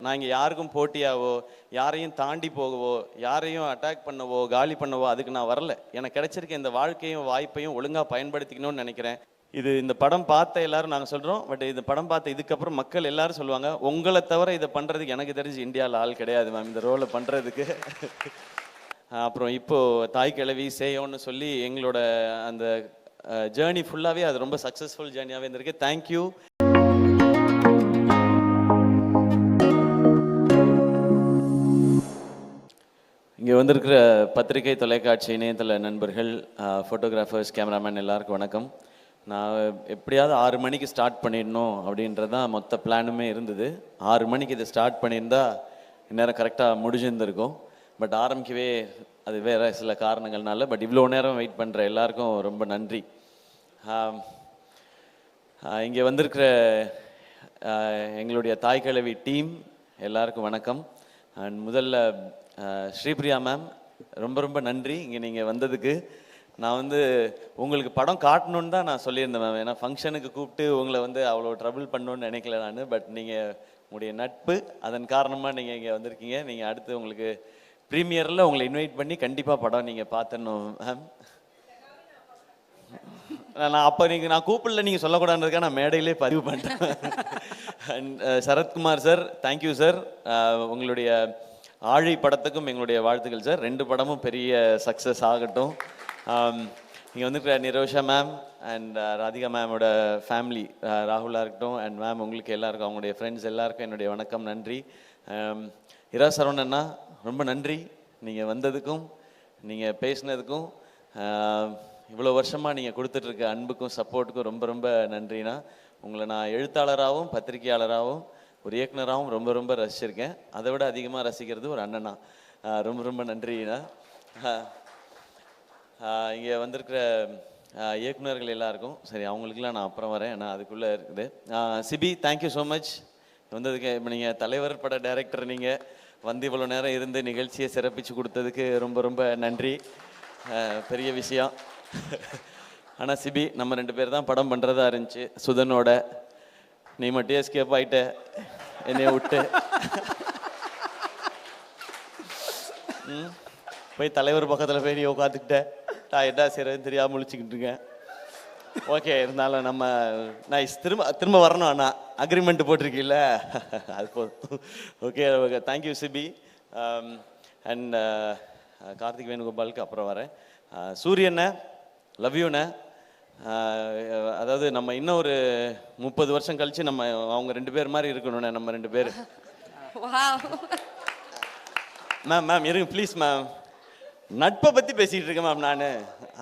நான் இங்கே யாருக்கும் போட்டியாவோ, யாரையும் தாண்டி போகவோ, யாரையும் அட்டாக் பண்ணவோ, காலி பண்ணவோ அதுக்கு நான் வரல. எனக்கு கிடைச்சிருக்க இந்த வாழ்க்கையும் வாய்ப்பையும் ஒழுங்காக பயன்படுத்திக்கணும்னு நினைக்கிறேன். இந்த படம் பார்த்த எல்லாரும் நாங்கள் சொல்கிறோம். பட் இந்த படம் பார்த்த இதுக்கப்புறம் மக்கள் எல்லாரும் சொல்லுவாங்க, உங்களை தவிர இதை பண்ணுறதுக்கு எனக்கு தெரிஞ்சு இந்தியாவில் ஆள் கிடையாது மேம் இந்த ரோலை பண்ணுறதுக்கு. அப்புறம் இப்போது தாய் கிழவி சேயோன்னு சொல்லி எங்களோட அந்த ஜேர்னி ஃபுல்லாகவே அது ரொம்ப சக்ஸஸ்ஃபுல் ஜேர்னியாகவே இருந்திருக்கு. தேங்க்யூ. இங்கே வந்திருக்கிற பத்திரிகை, தொலைக்காட்சி, இணையதள நண்பர்கள், ஃபோட்டோகிராஃபர்ஸ், கேமராமேன் எல்லாருக்கும் வணக்கம். நான் எப்படியாவது 6 மணிக்கு ஸ்டார்ட் பண்ணிடணும் அப்படின்றது தான் மொத்த பிளானுமே இருந்தது. 6 மணிக்கு இதை ஸ்டார்ட் பண்ணியிருந்தா இந்நேரம் கரெக்டாக முடிஞ்சிருந்திருக்கும். பட் ஆரம்பிக்கவே அது வேறு சில காரணங்கள்னால. பட் இவ்வளோ நேரம் வெயிட் பண்ணுற எல்லாருக்கும் ரொம்ப நன்றி. இங்கே வந்திருக்கிற எங்களுடைய தாய் கிழவி டீம் எல்லாருக்கும் வணக்கம். அண்ட் முதல்ல ஸ்ரீபிரியா மேம் ரொம்ப ரொம்ப நன்றி இங்கே நீங்கள் வந்ததுக்கு. நான் உங்களுக்கு படம் காட்டணுன்னு தான் நான் சொல்லியிருந்தேன் மேம். ஏன்னா ஃபங்க்ஷனுக்கு கூப்பிட்டு உங்களை அவ்வளோ ட்ரபிள் பண்ணணுன்னு நினைக்கல நான். பட் நீங்கள் உங்களுடைய நட்பு அதன் காரணமாக நீங்கள் இங்கே வந்திருக்கீங்க. நீங்கள் அடுத்து உங்களுக்கு ப்ரீமியரில் உங்களை இன்வைட் பண்ணி கண்டிப்பாக படம் நீங்கள் பார்த்துடணும் மேம். நான் அப்போ நான் கூப்பிடல நீங்கள் சொல்லக்கூடாதுன்றதுக்காக நான் மேடையிலே பதிவு பண்ணிட்டேன். And Sarathkumar sir, thank you sir. உங்களுடைய ஆழி படத்துக்கும் எங்களுடைய வாழ்த்துக்கள் சார். 2 படமும் பெரிய சக்ஸஸ் ஆகட்டும். இங்கே வந்துருக்கிற நிரோஷா மேம் அண்ட் ராதிகா மேமோட ஃபேமிலி, ராகுலாக இருக்கட்டும் அண்ட் மேம் உங்களுக்கு எல்லாருக்கும், அவங்களுடைய ஃப்ரெண்ட்ஸ் எல்லாருக்கும் என்னுடைய வணக்கம், நன்றி. இரா சரவணண்ணா ரொம்ப நன்றி நீங்கள் வந்ததுக்கும் நீங்கள் பேசினதுக்கும். இவ்வளோ வருஷமாக நீங்கள் கொடுத்துட்ருக்க அன்புக்கும் சப்போர்ட்டுக்கும் ரொம்ப ரொம்ப நன்றிண்ணா. உங்களை நான் எழுத்தாளராகவும் பத்திரிகையாளராகவும் ஒரு இயக்குனராகவும் ரொம்ப ரொம்ப ரசிச்சிருக்கேன். அதை விட அதிகமாக ரசிக்கிறது ஒரு அண்ணனா. ரொம்ப ரொம்ப நன்றிண்ணா. இங்கே வந்திருக்கிற இயக்குனர்கள் எல்லாருக்கும் சரி, அவங்களுக்குலாம் நான் அப்புறம் வரேன், ஏன்னா அதுக்குள்ளே இருக்குது. சிபி, தேங்க்யூ ஸோ மச் வந்ததுக்கு. இப்போ நீங்கள் தலைவர் பட டைரக்டர், நீங்கள் இவ்வளோ நேரம் இருந்து நிகழ்ச்சியை சிறப்பித்து கொடுத்ததுக்கு ரொம்ப ரொம்ப நன்றி. பெரிய விஷயம். ஆனால் சிபி, நம்ம 2 பேர் தான் படம் பண்ணுறதா இருந்துச்சு சுதனோட. நீ மட்டும் எஸ்கேப் ஆகிட்ட என்னைய விட்டு. போய் தலைவர் பக்கத்தில் போய் நீ உட்காந்துக்கிட்ட. நான் என்ன செய்யறதுன்னு தெரியாமல் முழிச்சுக்கிட்டு இருக்கேன். ஓகே, இருந்தாலும் நான் திரும்ப வரணும். அண்ணா அக்ரிமெண்ட் போட்டிருக்கீல்ல, அது போதும். Okay okay, thank you Sibi. And Karthik வேணுகோபாலுக்கு அப்புறம் வரேன். சூரியண்ண, லவ் யூண்ண. அதாவது நம்ம இன்னும் ஒரு 30 வருஷம் கழிச்சு நம்ம அவங்க 2 பேர் மாதிரி இருக்கணும்ண்ணே. நம்ம 2 பேர். மேம் இருங்க ப்ளீஸ் மேம். நட்பை பற்றி பேசிகிட்டு இருக்கேன் மேம் நான்.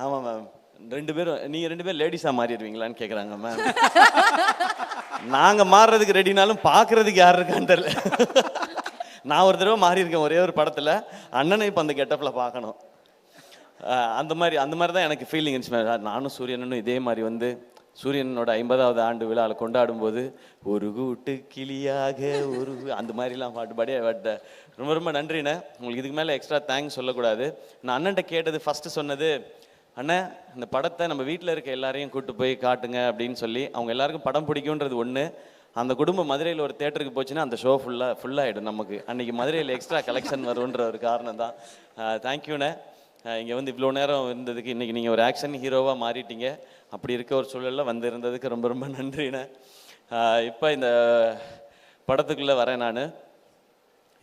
ஆமாம் மேம், 2 பேரும் நீங்கள் 2 பேர் லேடிஸாக மாறிடுவீங்களான்னு கேட்குறாங்க மேம். நாங்கள் மாறுறதுக்கு ரெடினாலும் பார்க்குறதுக்கு யார் இருக்கான்னு தெரியல. நான் ஒரு தடவை மாறி இருக்கேன் ஒரே ஒரு படத்தில். அண்ணனை இப்போ அந்த கெட்டப்பில் பார்க்கணும். அந்த மாதிரி தான் எனக்கு ஃபீலிங் இருந்துச்சு. நானும் சூரியனும் இதே மாதிரி சூரியனோட 50வது ஆண்டு விழாவில் கொண்டாடும் போது ஒரு கூட்டு கிளியாக ஒரு அந்த மாதிரிலாம் பாட்டு ரொம்ப ரொம்ப நன்றிண்ணே. உங்களுக்கு இதுக்கு மேலே எக்ஸ்ட்ரா தேங்க்ஸ் சொல்லக்கூடாது. நான் அண்ணன்ட்ட கேட்டது ஃபஸ்ட்டு சொன்னது, அண்ணன் இந்த படத்தை நம்ம வீட்டில் இருக்க எல்லாரையும் கூப்பிட்டு போய் காட்டுங்க அப்படின்னு சொல்லி. அவங்க எல்லாருக்கும் படம் பிடிக்குன்றது ஒன்று. அந்த குடும்பம் மதுரையில் ஒரு தேட்டருக்கு போச்சுன்னா அந்த ஷோ ஃபுல்லாகிடும் நமக்கு. அன்றைக்கி மதுரையில் எக்ஸ்ட்ரா கலெக்ஷன் வரும்ன்ற ஒரு காரணம் தான். தேங்க்யூண்ணே. இங்கே இவ்வளோ நேரம் இருந்ததுக்கு. இன்றைக்கி நீங்கள் ஒரு ஆக்ஷன் ஹீரோவாக மாறிட்டீங்க. அப்படி இருக்க ஒரு சூழலில் இருந்ததுக்கு ரொம்ப ரொம்ப நன்றிண்ணே. இப்போ இந்த படத்துக்குள்ளே வரேன் நான்.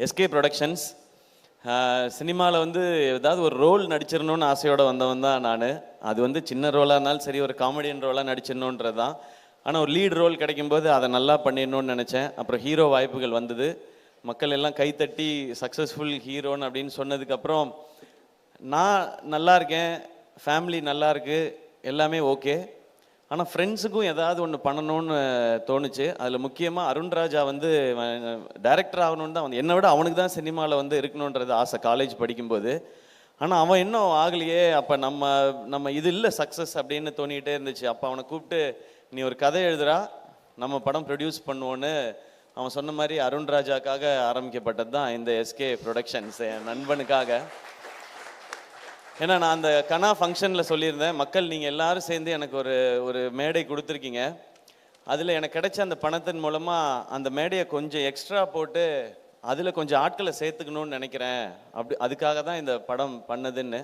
எஸ்கே ப்ரொடக்ஷன்ஸ் சினிமாவில் ஏதாவது ஒரு ரோல் நடிச்சிடணும்னு ஆசையோடு வந்தவன் தான் நான். அது சின்ன ரோலாக இருந்தாலும் சரி, ஒரு காமெடியன் ரோலாக நடிச்சிடணுன்றது தான். ஆனால் ஒரு லீட் ரோல் கிடைக்கும்போது அதை நல்லா பண்ணிடணும்னு நினச்சேன். அப்புறம் ஹீரோ வாய்ப்புகள் வந்தது. மக்கள் எல்லாம் கைத்தட்டி சக்ஸஸ்ஃபுல் ஹீரோன்னு அப்படின்னு சொன்னதுக்கப்புறம் நான் நல்லா இருக்கேன், ஃபேமிலி நல்லா இருக்குது, எல்லாமே ஓகே. ஆனால் ஃப்ரெண்ட்ஸுக்கும் ஏதாவது ஒன்று பண்ணணும்னு தோணுச்சு. அதில் முக்கியமாக அருண்ராஜா டைரக்டர் ஆகணுன்னு தான் என்னை விட அவனுக்கு தான் சினிமாவில் இருக்கணுன்றது ஆசை காலேஜ் படிக்கும்போது. ஆனால் அவன் இன்னும் ஆகலையே. அப்போ நம்ம இது இல்லை சக்ஸஸ் அப்படின்னு தோணிகிட்டே இருந்துச்சு. அப்போ அவனை கூப்பிட்டு நீ ஒரு கதை எழுதுறா, நம்ம படம் ப்ரொடியூஸ் பண்ணுவோன்னு அவன் சொன்ன மாதிரி அருண்ராஜாக்காக ஆரம்பிக்கப்பட்டது தான் இந்த எஸ்கே ப்ரொடக்ஷன்ஸ், என் நண்பனுக்காக. ஏன்னா நான் அந்த கனா ஃபங்க்ஷனில் சொல்லியிருந்தேன், மக்கள் நீங்கள் எல்லாரும் சேர்ந்து எனக்கு ஒரு மேடை கொடுத்துருக்கீங்க. அதில் எனக்கு கிடைச்ச அந்த பணத்தின் மூலமாக அந்த மேடையை கொஞ்சம் எக்ஸ்ட்ரா போட்டு அதில் கொஞ்சம் ஆட்களை சேர்த்துக்கணும்னு நினைக்கிறேன், அப்படி அதுக்காக தான் இந்த படம் பண்ணதுன்னு.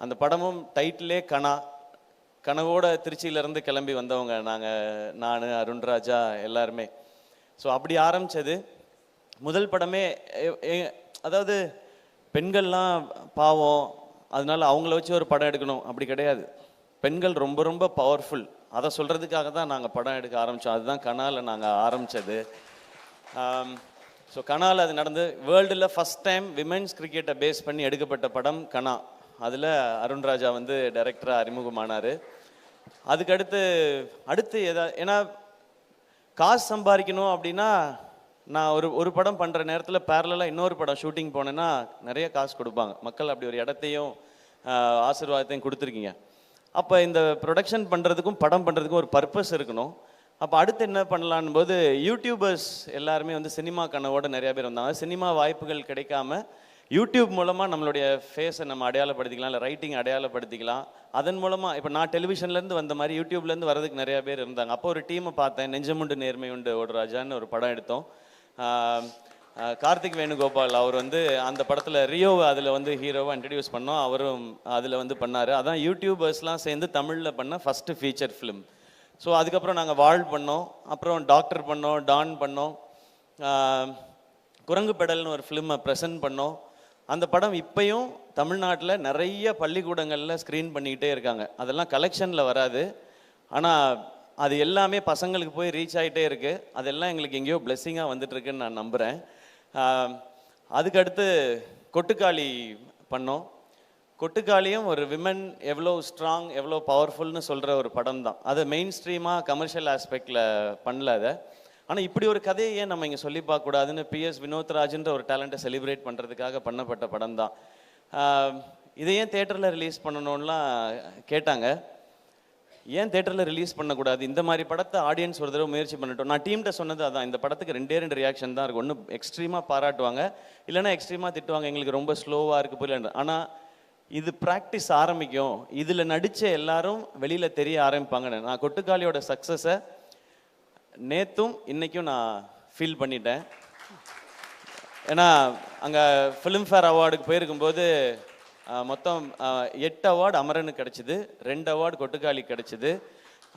அந்த படமும் டைட்டிலே கனவோட திருச்சியிலேருந்து கிளம்பி வந்தவங்க நான் அருண்ராஜா எல்லாருமே. ஸோ அப்படி ஆரம்பித்தது முதல் படமே. அதாவது பெண்கள்லாம் பாவம், அதனால அவங்கள வச்சு ஒரு படம் எடுக்கணும் அப்படி கிடையாது. பெண்கள் ரொம்ப ரொம்ப பவர்ஃபுல், அதை சொல்கிறதுக்காக தான் நாங்கள் படம் எடுக்க ஆரம்பித்தோம். அதுதான் கனாவில் நாங்கள் ஆரம்பித்தது. ஸோ கனாவில் அது நடந்து வேர்ல்டில் ஃபஸ்ட் டைம் விமென்ஸ் கிரிக்கெட்டை பேஸ் பண்ணி எடுக்கப்பட்ட படம் கனா. அதில் அருண்ராஜா வந்து டைரக்டராக அறிமுகமானார். அதுக்கடுத்து ஏன்னா காசு சம்பாதிக்கணும் அப்படின்னா நான் ஒரு படம் பண்ணுற நேரத்தில் பேரலாக இன்னொரு படம் ஷூட்டிங் போனேன்னா நிறைய காசு கொடுப்பாங்க மக்கள். அப்படி ஒரு இடத்தையும் ஆசீர்வாதத்தையும் கொடுத்துருக்கீங்க. அப்போ இந்த ப்ரொடக்ஷன் பண்ணுறதுக்கும் படம் பண்ணுறதுக்கும் ஒரு பர்பஸ் இருக்கணும். அப்போ அடுத்து என்ன பண்ணலான் போது யூடியூபர்ஸ் எல்லாருமே வந்து சினிமா கனவோடு நிறையா பேர் வந்தாங்க. சினிமா வாய்ப்புகள் கிடைக்காம யூடியூப் மூலமாக நம்மளுடைய ஃபேஸை நம்ம அடையாளப்படுத்திக்கலாம், இல்லை ரைட்டிங் அடையாளப்படுத்திக்கலாம். அதன் மூலமாக இப்போ நான் டெலிவிஷன்லேருந்து வந்த மாதிரி யூடியூப்லேருந்து வரதுக்கு நிறையா பேர் இருந்தாங்க. அப்போ ஒரு டீமை பார்த்தேன், நெஞ்சமுண்டு நேர்மை உண்டு ஓடுராஜான்னு ஒரு படம் எடுத்தோம். கார்த்திக் வேணுகோபால் அவர் வந்து அந்த படத்தில் ரியோவை அதில் வந்து ஹீரோவை இன்ட்ரடியூஸ் பண்ணோம். அவரும் அதில் வந்து பண்ணார். அதான் யூடியூபர்ஸ்லாம் சேர்ந்து தமிழில் பண்ண ஃபஸ்ட்டு ஃபீச்சர் ஃபிலிம். ஸோ அதுக்கப்புறம் நாங்கள் வாழ் பண்ணோம், அப்புறம் டாக்டர் பண்ணோம், டான் பண்ணோம், குரங்கு பெடல்னு ஒரு ஃபிலிமை ப்ரெசென்ட் பண்ணோம். அந்த படம் இப்போயும் தமிழ்நாட்டில் நிறைய பள்ளிக்கூடங்களில் ஸ்க்ரீன் பண்ணிக்கிட்டே இருக்காங்க. அதெல்லாம் கலெக்ஷனில் வராது, ஆனால் அது எல்லாமே பசங்களுக்கு போய் ரீச் ஆகிட்டே இருக்குது. அதெல்லாம் எங்களுக்கு எங்கேயோ பிளெஸ்ஸிங்காக வந்துட்டுருக்குன்னு நான் நம்புகிறேன். அதுக்கடுத்து கொட்டுக்காளி பண்ணோம். கொட்டுக்காளியும் ஒரு விமன் எவ்வளோ ஸ்ட்ராங், எவ்வளோ பவர்ஃபுல்னு சொல்கிற ஒரு படம் தான். அதை மெயின் ஸ்ட்ரீமாக கமர்ஷியல் ஆஸ்பெக்டில் பண்ணல அதை. ஆனால் இப்படி ஒரு கதையை ஏன் நம்ம இங்கே சொல்லி பார்க்கக்கூடாதுன்னு PS வினோத்ராஜ்ன்ற ஒரு டேலண்ட்டை செலிப்ரேட் பண்ணுறதுக்காக பண்ணப்பட்ட படம் தான். இதை ஏன் தேட்டரில் ரிலீஸ் பண்ணணும்லாம் கேட்டாங்க. ஏன் தேட்டரில் ரிலீஸ் பண்ணக்கூடாது, இந்த மாதிரி படத்தை ஆடியன்ஸ் ஒரு தடவை முயற்சி பண்ணிட்டோம். நான் டீம்கிட்ட சொன்னது அதான், இந்த படத்துக்கு 2 ரியாக்ஷன் தான் இருக்கும். ஒன்று எக்ஸ்ட்ரீமாக பாராட்டுவாங்க, இல்லைன்னா எக்ஸ்ட்ரீமாக திட்டுவாங்க, எங்களுக்கு ரொம்ப ஸ்லோவாக இருக்குது புரியல. ஆனால் இது ப்ராக்டிஸ் ஆரம்பிக்கும், இதில் நடித்த எல்லாரும் வெளியில் தெரிய ஆரம்பிப்பாங்கன்னு. நான் கொட்டுக்காளியோட சக்ஸஸை நேற்றும் இன்றைக்கும் நான் ஃபீல் பண்ணிட்டேன். ஏன்னா அங்கே ஃபிலிம்ஃபேர் அவார்டுக்கு போயிருக்கும்போது மொத்தம் 8 அவார்டு அமரனுக்கு கிடச்சிது, 2 அவார்டு கொட்டுக்காளி கிடச்சிது.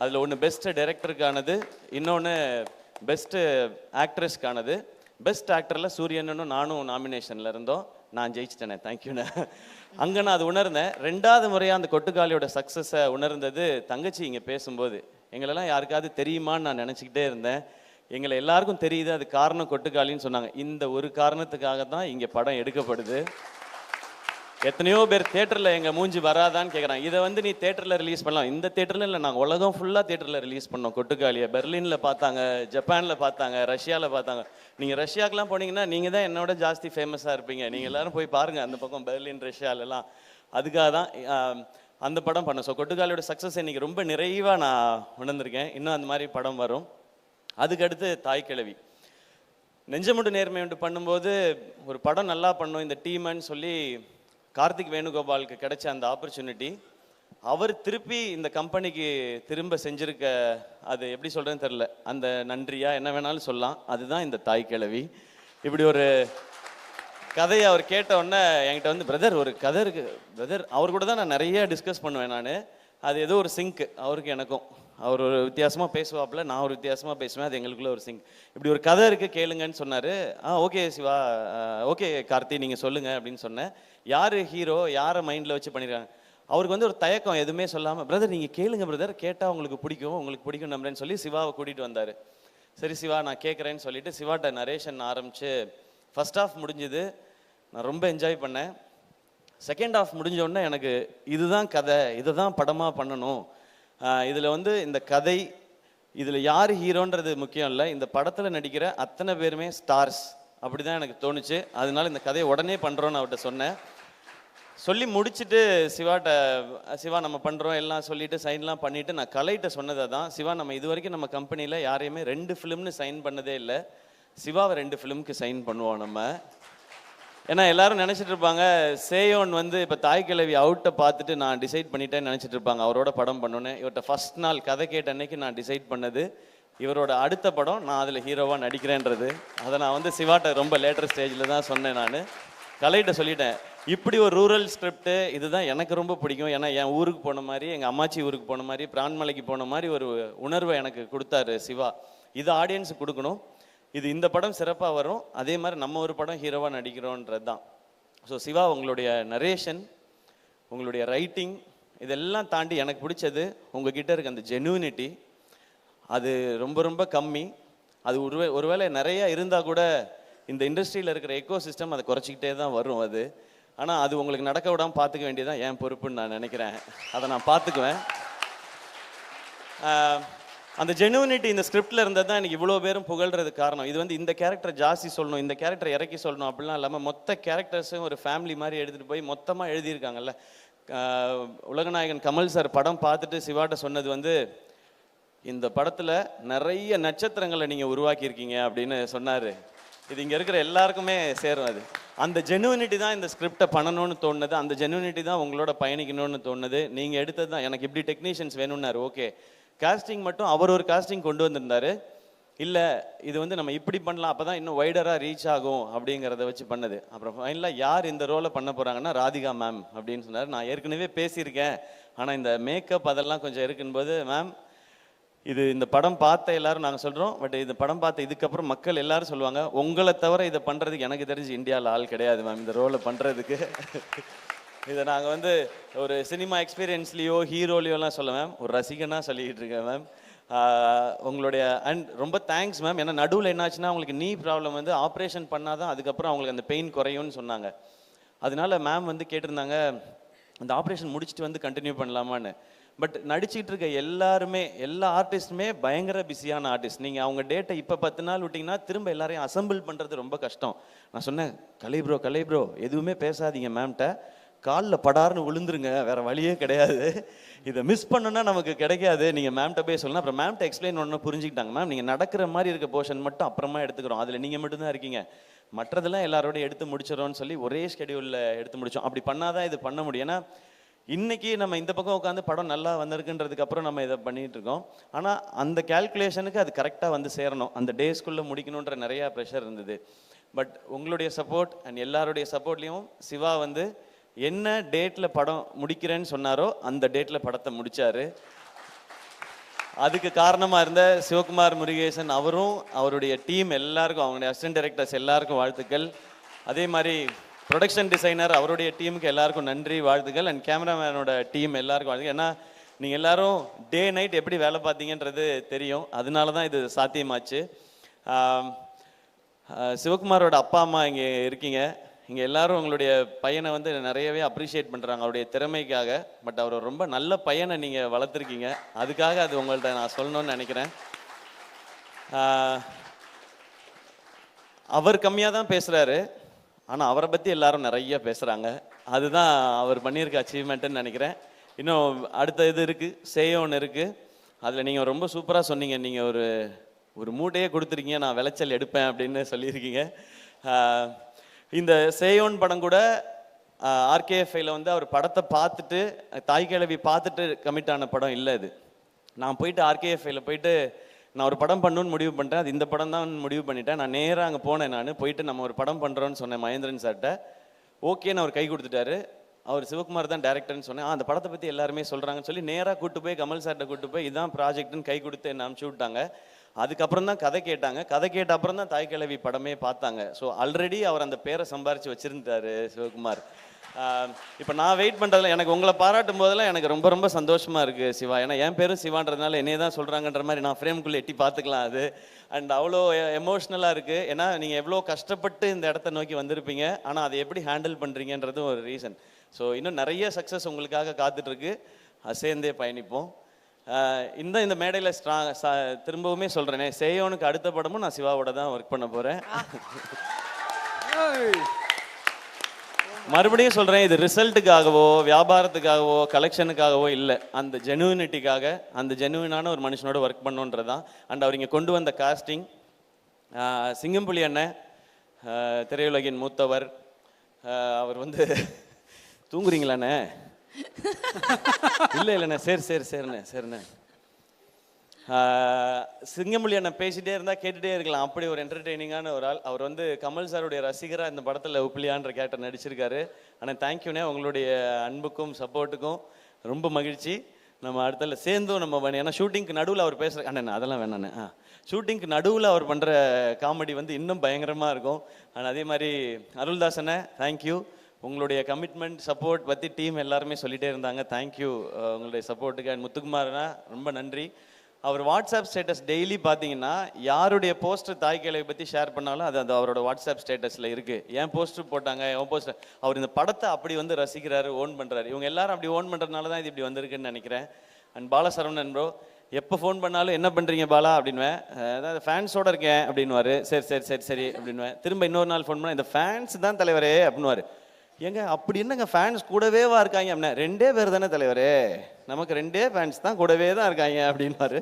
அதில் ஒன்று பெஸ்ட்டு டைரக்டருக்கானது, இன்னொன்று பெஸ்ட்டு ஆக்ட்ரஸ்க்கானது. பெஸ்ட் ஆக்டரில் சூரியனும் நானும் நாமினேஷனில் இருந்தோம். நான் ஜெயிச்சிட்டேனே, தேங்க்யூண்ணே. அங்கே நான் அது உணர்ந்தேன். 2வது முறையாக அந்த கொட்டுக்காளியோட சக்ஸஸை உணர்ந்தது தங்கச்சி இங்கே பேசும்போது. எங்களெல்லாம் யாருக்காவது தெரியுமான்னு நான் நினச்சிக்கிட்டே இருந்தேன். எங்களை எல்லாருக்கும் தெரியுது, அது காரணம் கொட்டுக்காளின்னு சொன்னாங்க. இந்த ஒரு காரணத்துக்காக தான் இங்கே படம் எடுக்கப்படுது. எத்தனையோ பேர் தேட்டரில் எங்கள் மூஞ்சி வராதான்னு கேட்குறாங்க. இதை வந்து நீ தேட்டரில் ரிலீஸ் பண்ணலாம். இந்த தேட்டரில் இல்லை, நாங்கள் உலகம் ஃபுல்லாக தேட்டரில் ரிலீஸ் பண்ணோம் கொட்டுக்காளியை. பெர்லினில் பார்த்தாங்க, ஜப்பானில் பார்த்தாங்க, ரஷ்யாவில் பார்த்தாங்க. நீங்கள் ரஷ்யாவுக்குலாம் போனீங்கன்னா நீங்கள் தான் என்னோட ஜாஸ்தி ஃபேமஸாக இருப்பீங்க. நீங்கள் எல்லோரும் போய் பாருங்கள் அந்த பக்கம் பெர்லின், ரஷ்யாலெல்லாம். அதுக்காக தான் அந்த படம் பண்ணோம். ஸோ கொட்டுக்காளியோட சக்ஸஸ் இன்றைக்கி ரொம்ப நிறைவாக நான் உணர்ந்திருக்கேன். இன்னும் அந்த மாதிரி படம் வரும். அதுக்கடுத்து தாய்க்கிழவி. நெஞ்சமுண்டு நேர்மை உண்டு பண்ணும்போது ஒரு படம் நல்லா பண்ணோம் இந்த டீம்னு சொல்லி கார்த்திக் வேணுகோபாலுக்கு கிடைச்ச அந்த ஆப்பர்ச்சுனிட்டி அவர் திருப்பி இந்த கம்பெனிக்கு திரும்ப செஞ்சிருக்க, அது எப்படி சொல்கிறேன்னு தெரில, அந்த நன்றியா என்ன வேணாலும் சொல்லலாம். அதுதான் இந்த தாய்க்கிழவி. இப்படி ஒரு கதையை அவர் கேட்ட உடனே என்கிட்ட வந்து, பிரதர் ஒரு கதை இருக்குது பிரதர். அவர் கூட தான் நான் நிறைய டிஸ்கஸ் பண்ணுவேன். நான் அது ஏதோ ஒரு சிங்க் அவருக்கு எனக்கும். அவர் ஒரு வித்தியாசமாக பேசுவாப்பில், நான் ஒரு வித்தியாசமாக பேசுவேன். அது எங்களுக்குள்ள ஒரு சிங்க். இப்படி ஒரு கதை இருக்குது கேளுங்கன்னு சொன்னார். ஓகே சிவா, ஓகே கார்த்தி நீங்கள் சொல்லுங்கள் அப்படின்னு சொன்னேன். யார் ஹீரோ, யாரை மைண்டில் வச்சு பண்ணியிருக்காங்க. அவருக்கு வந்து ஒரு தயக்கம், எதுவுமே சொல்லாமல், பிரதர் நீங்கள் கேளுங்க பிரதர், கேட்டால் உங்களுக்கு பிடிக்கும் நம்புறேன்னு சொல்லி சிவாவை கூட்டிகிட்டு வந்தார். சரி சிவா நான் கேட்குறேன்னு சொல்லிட்டு சிவாட்ட நரேஷன் ஆரம்பித்து ஃபர்ஸ்ட் ஹாஃப் முடிஞ்சுது. நான் ரொம்ப என்ஜாய் பண்ணேன். செகண்ட் ஹாஃப் முடிஞ்சோடனே எனக்கு இதுதான் கதை, இதை தான் படமாக பண்ணணும். இதில் வந்து இந்த கதை, இதில் யார் ஹீரோன்றது முக்கியம் இல்லை, இந்த படத்தில் நடிக்கிற அத்தனை பேருமே ஸ்டார்ஸ். அப்படி தான் எனக்கு தோணுச்சு. அதனால இந்த கதையை உடனே பண்ணுறோன்னு அவர்கிட்ட சொன்னேன். சொல்லி முடிச்சுட்டு சிவா நம்ம பண்ணுறோம் எல்லாம் சொல்லிவிட்டு சைன்லாம் பண்ணிவிட்டு நான் கலைகிட்ட சொன்னதை தான், சிவா நம்ம இது வரைக்கும் நம்ம கம்பெனியில் யாரையுமே 2 ஃபிலிம்னு சைன் பண்ணதே இல்லை, சிவாவை 2 ஃபிலிமுக்கு சைன் பண்ணுவோம் நம்ம. ஏன்னா எல்லாரும் நினச்சிட்டு இருப்பாங்க சேயோன் வந்து இப்போ தாய்க்கிழவி அவுட்டை பார்த்துட்டு நான் டிசைட் பண்ணிட்டேன்னு நினச்சிட்டு இருப்பாங்க அவரோட படம் பண்ணோன்னே. இவர்கிட்ட ஃபர்ஸ்ட் நாள் கதை கேட்ட அன்னைக்கு நான் டிசைட் பண்ணது இவரோட அடுத்த படம் நான் அதில் ஹீரோவாக நடிக்கிறேன்றது. அதை நான் வந்து சிவாட்ட ரொம்ப லேட்டர் ஸ்டேஜில் தான் சொன்னேன். நான் கலைகிட்ட சொல்லிட்டேன், இப்படி ஒரு ரூரல் ஸ்கிரிப்ட் இதுதான் எனக்கு ரொம்ப பிடிக்கும். ஏன்னா என் ஊருக்கு போன மாதிரி, எங்கள் அம்மாச்சி ஊருக்கு போன மாதிரி, பிரான்மலைக்கு போன மாதிரி ஒரு உணர்வை எனக்கு கொடுத்தாரு சிவா. இது ஆடியன்ஸுக்கு கொடுக்கணும், இது இந்த படம் சிறப்பாக வரும், அதே மாதிரி நம்ம ஒரு படம் ஹீரோவாக நடிக்கிறோன்றது தான். ஸோ சிவா, உங்களுடைய நரேஷன், உங்களுடைய ரைட்டிங், இதெல்லாம் தாண்டி எனக்கு பிடிச்சது உங்ககிட்ட இருக்க அந்த ஜெனுவினிட்டி. அது ரொம்ப ரொம்ப கம்மி. அது ஒருவேளை நிறைய இருந்தால் கூட இந்த இண்டஸ்ட்ரியில் இருக்கிற எக்கோ சிஸ்டம் அதை குறைச்சிக்கிட்டே தான் வரும் அது. ஆனால் அது உங்களுக்கு நடக்க விடாமல் பார்த்துக்க வேண்டியதான் என் பொறுப்புன்னு நான் நினைக்கிறேன். அதை நான் பார்த்துக்குவேன். அந்த ஜெனுவினிட்டி இந்த ஸ்கிரிப்டில் இருந்தது தான் எனக்கு இவ்வளோ பேரும் புகழ்றதுக்கு காரணம். இது வந்து இந்த கேரக்டர் ஜாஸ்தி சொல்லணும், இந்த கேரக்டர் இறக்கி சொல்லணும் அப்படிலாம் இல்லாமல் மொத்த கேரக்டர்ஸும் ஒரு ஃபேமிலி மாதிரி எடுத்துகிட்டு போய் மொத்தமாக எழுதியிருக்காங்கல்ல. உலகநாயகன் கமல் சார் படம் பார்த்துட்டு சிவாட்ட சொன்னது வந்து, இந்த படத்தில் நிறைய நட்சத்திரங்களை நீங்கள் உருவாக்கியிருக்கீங்க அப்படின்னு சொன்னார். இது இங்கே இருக்கிற எல்லாருக்குமே சேரும். அது அந்த ஜெனுவினிட்டி தான் இந்த ஸ்கிரிப்டை பண்ணணும்னு தோணுது. அந்த ஜெனுவினிட்டி தான் உங்களோட பயணிக்கணும்னு தோணுது. நீங்கள் எடுத்தது தான். எனக்கு இப்படி டெக்னீஷியன்ஸ் வேணும்னாரு, ஓகே. காஸ்டிங் மட்டும் அவர் ஒரு காஸ்டிங் கொண்டு வந்திருந்தாரு. இல்லை இது வந்து நம்ம இப்படி பண்ணலாம், அப்போ தான் இன்னும் வைடராக ரீச் ஆகும் அப்படிங்கிறத வச்சு பண்ணது. அப்புறம் ஃபைனலாக யார் இந்த ரோலை பண்ண போகிறாங்கன்னா ராதிகா மேம் அப்படின்னு சொன்னார். நான் ஏற்கனவே பேசியிருக்கேன், ஆனால் இந்த மேக்கப் அதெல்லாம் கொஞ்சம் இருக்கும்போது, மேம் இது இந்த படம் பார்த்த எல்லாரும் நாங்கள் சொல்கிறோம், பட் இந்த படம் பார்த்த இதுக்கப்புறம் மக்கள் எல்லாரும் சொல்லுவாங்க, உங்களை தவிர இதை பண்ணுறதுக்கு எனக்கு தெரிஞ்சு இந்தியாவில் ஆள் கிடையாது மேம் இந்த ரோலை பண்ணுறதுக்கு. இதை நாங்கள் வந்து ஒரு சினிமா எக்ஸ்பீரியன்ஸ்லேயோ ஹீரோலையோலாம் சொல்ல மேம், ஒரு ரசிகனாக சொல்லிக்கிட்டு இருக்கேன் மேம். உங்களுடைய அண்ட் ரொம்ப தேங்க்ஸ் மேம். ஏன்னா நடுவில் என்னாச்சுன்னா அவங்களுக்கு நீ ப்ராப்ளம் வந்து ஆப்ரேஷன் பண்ணால் தான் அதுக்கப்புறம் அவங்களுக்கு அந்த பெயின் குறையும்னு சொன்னாங்க. அதனால மேம் வந்து கேட்டிருந்தாங்க, அந்த ஆப்ரேஷன் முடிச்சுட்டு வந்து கண்டினியூ பண்ணலாமான்னு. பட் நடிச்சிட்டு இருக்க எல்லாருமே, எல்லா ஆர்டிஸ்ட்டுமே பயங்கர பிஸியான ஆர்டிஸ்ட். நீங்கள் அவங்க டேட்டை இப்போ 10 நாள் விட்டிங்கன்னா திரும்ப எல்லாரையும் அசம்பிள் பண்ணுறது ரொம்ப கஷ்டம். நான் சொன்னேன், கலை ப்ரோ எதுவுமே பேசாதீங்க மேம்கிட்ட, காலில் படார்னு விழுந்துருங்க, வேறு வழியே கிடையாது, இதை மிஸ் பண்ணுன்னா நமக்கு கிடைக்காது, நீங்கள் மேம்கிட்ட போய் சொல்லணும். அப்புறம் மேம்கிட்ட எக்ஸ்பிளைன் ஒன்று புரிஞ்சுக்கிட்டாங்க, மேம் நீங்கள் நடக்கிற மாதிரி இருக்க போர்ஷன் மட்டும் அப்புறமா எடுத்துக்கிறோம், அதில் நீங்கள் மட்டும்தான் இருக்கீங்க, மற்றதெல்லாம் எல்லாரோடையும் எடுத்து முடிச்சிடறோன்னு சொல்லி ஒரே ஸ்கெடியூலில் எடுத்து முடித்தோம். அப்படி பண்ணாதான் இது பண்ண முடியும். ஏன்னா இன்னைக்கு நம்ம இந்த பக்கம் உட்காந்து படம் நல்லா வந்திருக்குன்றதுக்கு அப்புறம் நம்ம இதை பண்ணிட்டு இருக்கோம். ஆனால் அந்த கேல்குலேஷனுக்கு அது கரெக்டாக வந்து சேரணும், அந்த டேஸ்க்குள்ளே முடிக்கணுன்ற நிறையா ப்ரெஷர் இருந்தது. பட் உங்களுடைய சப்போர்ட் அண்ட் எல்லாருடைய சப்போர்ட்லேயும் சிவா வந்து என்ன டேட்டில் படம் முடிக்கிறேன்னு சொன்னாரோ அந்த டேட்டில் படத்தை முடித்தார். அதுக்கு காரணமாக இருந்த சிவகுமார் முருகேசன் அவரும் அவருடைய டீம் எல்லாருக்கும், அவங்களுடைய அசிஸ்டன்ட் டைரக்டர்ஸ் எல்லாருக்கும் வாழ்த்துக்கள். அதே மாதிரி ப்ரொடக்ஷன் டிசைனர் அவருடைய டீமுக்கு எல்லாருக்கும் நன்றி, வாழ்த்துக்கள். அண்ட் கேமராமேனோட டீம் எல்லாருக்கும் வாழ்த்துக்கள். ஏன்னா நீங்கள் எல்லாரும் டே நைட் எப்படி வேலை பார்த்தீங்கன்றது தெரியும், அதனால தான் இது சாத்தியமாச்சு. சிவகுமாரோட அப்பா அம்மா இங்கே இருக்கீங்க, இங்கே எல்லாரும் உங்களுடைய பையனை வந்து நிறையவே அப்ரிஷியேட் பண்ணுறாங்க அவருடைய திறமைக்காக. பட் அவர் ரொம்ப நல்ல பையனை நீங்கள் வளர்த்துருக்கீங்க, அதுக்காக அது உங்கள்கிட்ட நான் சொல்லணும்னு நினைக்கிறேன். அவர் கம்மியாக தான் பேசுகிறாரு, ஆனால் அவரை பற்றி எல்லாரும் நிறைய பேசுகிறாங்க, அதுதான் அவர் பண்ணியிருக்க அச்சீவ்மெண்ட்டுன்னு நினைக்கிறேன். இன்னும் அடுத்த இது இருக்குது, சேயோன் இருக்குது, அதில் நீங்கள் ரொம்ப சூப்பராக சொன்னீங்க. நீங்கள் ஒரு மூட்டையே கொடுத்துருக்கீங்க, நான் விளைச்சல் எடுப்பேன் அப்படின்னு சொல்லியிருக்கீங்க. இந்த சேயோன் படம் கூட ஆர்கேஎஃப்ஐயில் வந்து அவர் படத்தை பார்த்துட்டு, தாய் கிழவி பார்த்துட்டு கமிட் ஆன படம் இல்லை இது. நான் போயிட்டு ஆர்கேஎஃப்ஐயில் போயிட்டு நான் ஒரு படம் பண்ணணும்னு முடிவு பண்ணிட்டேன், அது இந்த படம் தான் முடிவு பண்ணிட்டேன். நான் நேராக அங்கே போனேன், நான் போயிட்டு நம்ம ஒரு படம் பண்ணுறோன்னு சொன்னேன் மகேந்திரன் சார்கிட்ட. ஓகேன்னு அவர் கை கொடுத்துட்டாரு. அவர் சிவகுமார் தான் டேரக்டர்னு சொன்னேன். அந்த படத்தை பற்றி எல்லாருமே சொல்கிறாங்கன்னு சொல்லி நேராக கூப்பிட்டு போய் கமல் சார்கிட்ட கூப்பிட்டு போய் இதான் ப்ராஜெக்ட்னு கை கொடுத்து என்ன அனுப்பிச்சி விட்டாங்க. அதுக்கப்புறம் தான் கதை கேட்டாங்க, கதை கேட்ட அப்புறம் தான் தாய் கிழவி படமே பார்த்தாங்க. ஸோ ஆல்ரெடி அவர் அந்த பேரை சம்பாரித்து வச்சுருந்தார் சிவகுமார். இப்போ நான் வெயிட் பண்ணுறதுல எனக்கு உங்களை பாராட்டும் போதெல்லாம் எனக்கு ரொம்ப ரொம்ப சந்தோஷமாக இருக்குது சிவா. ஏன்னா என் பேரும் சிவான்றதுனால என்னையே தான் சொல்கிறாங்கன்ற மாதிரி நான் ஃப்ரேம்குள்ளே எட்டி பார்த்துக்கலாம் அது. அண்ட் அவ்வளோ எமோஷ்னலாக இருக்குது. ஏன்னா நீங்கள் எவ்வளோ கஷ்டப்பட்டு இந்த இடத்த நோக்கி வந்திருப்பீங்க, ஆனால் அதை எப்படி ஹேண்டில் பண்ணுறீங்கன்றதும் ஒரு ரீசன். ஸோ இன்னும் நிறைய சக்ஸஸ் உங்களுக்காக காத்துட்ருக்கு, சேர்ந்தே பயணிப்போம். இந்த மேடையில் திரும்பவுமே சொல்கிறேனே, சேயோனுக்கு அடுத்த படமும் நான் சிவாவோட தான் ஒர்க் பண்ண போகிறேன். மறுபடியும் சொல்கிறேன், இது ரிசல்ட்டுக்காகவோ வியாபாரத்துக்காகவோ கலெக்ஷனுக்காகவோ இல்லை, அந்த ஜெனுவினிட்டிக்காக, அந்த ஜெனுவினான ஒரு மனுஷனோட ஒர்க் பண்ணுன்றதான். அண்ட் அவர் இங்கே கொண்டு வந்த காஸ்டிங், சிங்கம்புலி அண்ணன் திரையுலகின் மூத்தவர், அவர் வந்து தூங்குறீங்களாண்ணே? இல்லை இல்லைண்ணே, சரிண்ணே. சிங்கமொழி அண்ணன் பேசிகிட்டே இருந்தால் கேட்டுகிட்டே இருக்கலாம், அப்படி ஒரு என்டர்டெய்னிங்கான ஒரு ஆள். அவர் வந்து கமல் சாருடைய ரசிகராக இந்த படத்தில் உப்பிலியான்ற கேரக்டர் நடிச்சிருக்காரு. ஆனால் தேங்க்யூண்ணே, உங்களுடைய அன்புக்கும் சப்போர்ட்டுக்கும் ரொம்ப மகிழ்ச்சி. நம்ம அடுத்தல சேர்ந்தும் நம்ம பண்ணி, ஏன்னா ஷூட்டிங்க்கு நடுவில் அவர் பேசுகிற அண்ணன் அதெல்லாம் வேணாண்ணே. ஷூட்டிங்க்கு நடுவில் அவர் பண்ணுற காமெடி வந்து இன்னும் பயங்கரமாக இருக்கும். ஆனால் அதே மாதிரி அருள்தாசனை தேங்க்யூ, உங்களுடைய கமிட்மெண்ட் சப்போர்ட் பற்றி டீம் எல்லாருமே சொல்லிகிட்டே இருந்தாங்க. தேங்க்யூ உங்களுடைய சப்போர்ட்டுக்கு. அண்ட் முத்துக்குமார்னா ரொம்ப நன்றி. அவர் வாட்ஸ்அப் ஸ்டேட்டஸ் டெய்லி பார்த்தீங்கன்னா யாருடைய போஸ்டர் தாய் கிழவி பற்றி ஷேர் பண்ணாலும் அது அந்த அவரோட வாட்ஸ்அப் ஸ்டேட்டஸில் இருக்குது. ஏன் போஸ்டர் போட்டாங்க, என் போஸ்டர், அவர் இந்த படத்தை அப்படி வந்து ரசிக்கிறாரு, ஓன் பண்ணுறாரு. இவங்க எல்லாரும் அப்படி ஓன் பண்ணுறதுனால தான் இது இப்படி வந்திருக்குன்னு நினைக்கிறேன். அண்ட் பாலசரவணன் ப்ரோ எப்போ ஃபோன் பண்ணாலும் என்ன பண்ணுறீங்க பாலா அப்படின்வேன், அதாவது ஃபேன்ஸோடு இருக்கேன் அப்படின்வாரு. சரி சரி சரி சரி அப்படின்வேன். திரும்ப இன்னொரு நாள் ஃபோன் பண்ணால் இந்த ஃபேன்ஸ் தான் தலைவரே அப்படின்வாரு. ஏங்க அப்படி என்னங்க ஃபேன்ஸ் கூடவேவா இருக்காங்க அப்படின்னா, 2 பேர் தானே தலைவரே, நமக்கு 2 ஃபேன்ஸ் தான் கூடவே தான் இருக்காங்க அப்படின்னாரு.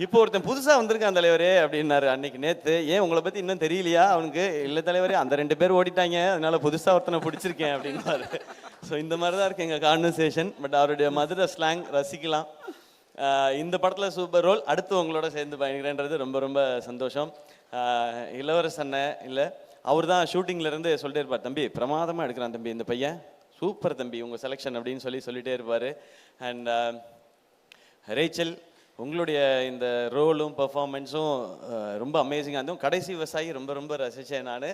இப்போ ஒருத்தன் புதுசாக வந்திருக்கான் தலைவரே அப்படின்னாரு அன்னைக்கு நேற்று. ஏன் உங்களை பற்றி இன்னும் தெரியலையா அவனுக்கு? இல்லை தலைவரே, அந்த 2 பேர் ஓடிட்டாங்க, அதனால புதுசாக ஒருத்தனை பிடிச்சிருக்கேன் அப்படின்னாரு. ஸோ இந்த மாதிரி தான் இருக்கு எங்கள் கான்வர்சேஷன். பட் அவருடைய மதுரை ஸ்லாங் ரசிக்கலாம். இந்த படத்தில் சூப்பர் ரோல். அடுத்து உங்களோட சேர்ந்து பயணிக்கிறேன்றது ரொம்ப ரொம்ப சந்தோஷம். இளவரசண்ண இல்லை, அவர் தான் ஷூட்டிங்லேருந்து சொல்லிட்டே இருப்பார், தம்பி பிரமாதமாக எடுக்கிறான் தம்பி இந்த பையன், சூப்பர் தம்பி உங்கள் செலெக்ஷன் அப்படின்னு சொல்லிட்டே இருப்பார். அண்ட் ரேச்சல், உங்களுடைய இந்த ரோலும் பர்ஃபார்மன்ஸும் ரொம்ப அமேசிங்காக இருந்தும். கடைசி விவசாயி ரொம்ப ரொம்ப ரசித்தேன் நான்.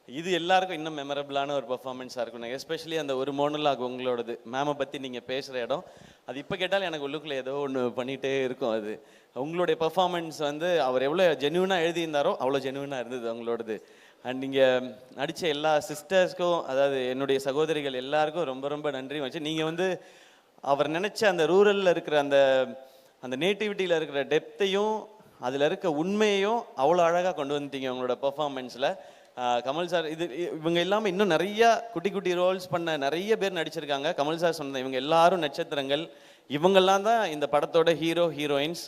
இது எல்லாருக்கும் இன்னும் மெமரபிளான ஒரு பர்ஃபார்மன்ஸாக இருக்கும். எஸ்பெஷலி அந்த ஒரு மோனலாக் உங்களோடது, மேமை பற்றி நீங்கள் பேசுகிற இடம், அது இப்போ கேட்டாலும் எனக்கு உள்ளுக்குள்ளே ஏதோ ஒன்று பண்ணிகிட்டே இருக்கும். அது உங்களுடைய பர்ஃபார்மன்ஸ் வந்து அவர் எவ்வளோ ஜென்யூனாக எழுதியிருந்தாரோ அவ்வளோ ஜென்யூனாக இருந்தது உங்களோடது. அண்ட் நீங்கள் நடித்த எல்லா சிஸ்டர்ஸ்க்கும், அதாவது என்னுடைய சகோதரிகள் எல்லாருக்கும் ரொம்ப ரொம்ப நன்றி வச்சு. நீங்கள் வந்து அவர் நினச்ச அந்த ரூரலில் இருக்கிற அந்த நேட்டிவிட்டியில் இருக்கிற டெப்த்தையும் அதில் இருக்க உண்மையையும் அவ்வளோ அழகாக கொண்டு வந்துட்டீங்க உங்களோட பர்ஃபார்மன்ஸில். கமல் சார் இவங்க இல்லாமல் இன்னும் நிறையா குட்டி குட்டி ரோல்ஸ் பண்ண நிறைய பேர் நடிச்சிருக்காங்க. கமல் சார் சொன்ன இவங்க எல்லாரும் நட்சத்திரங்கள். இவங்கெல்லாம் தான் இந்த படத்தோட ஹீரோ ஹீரோயின்ஸ்.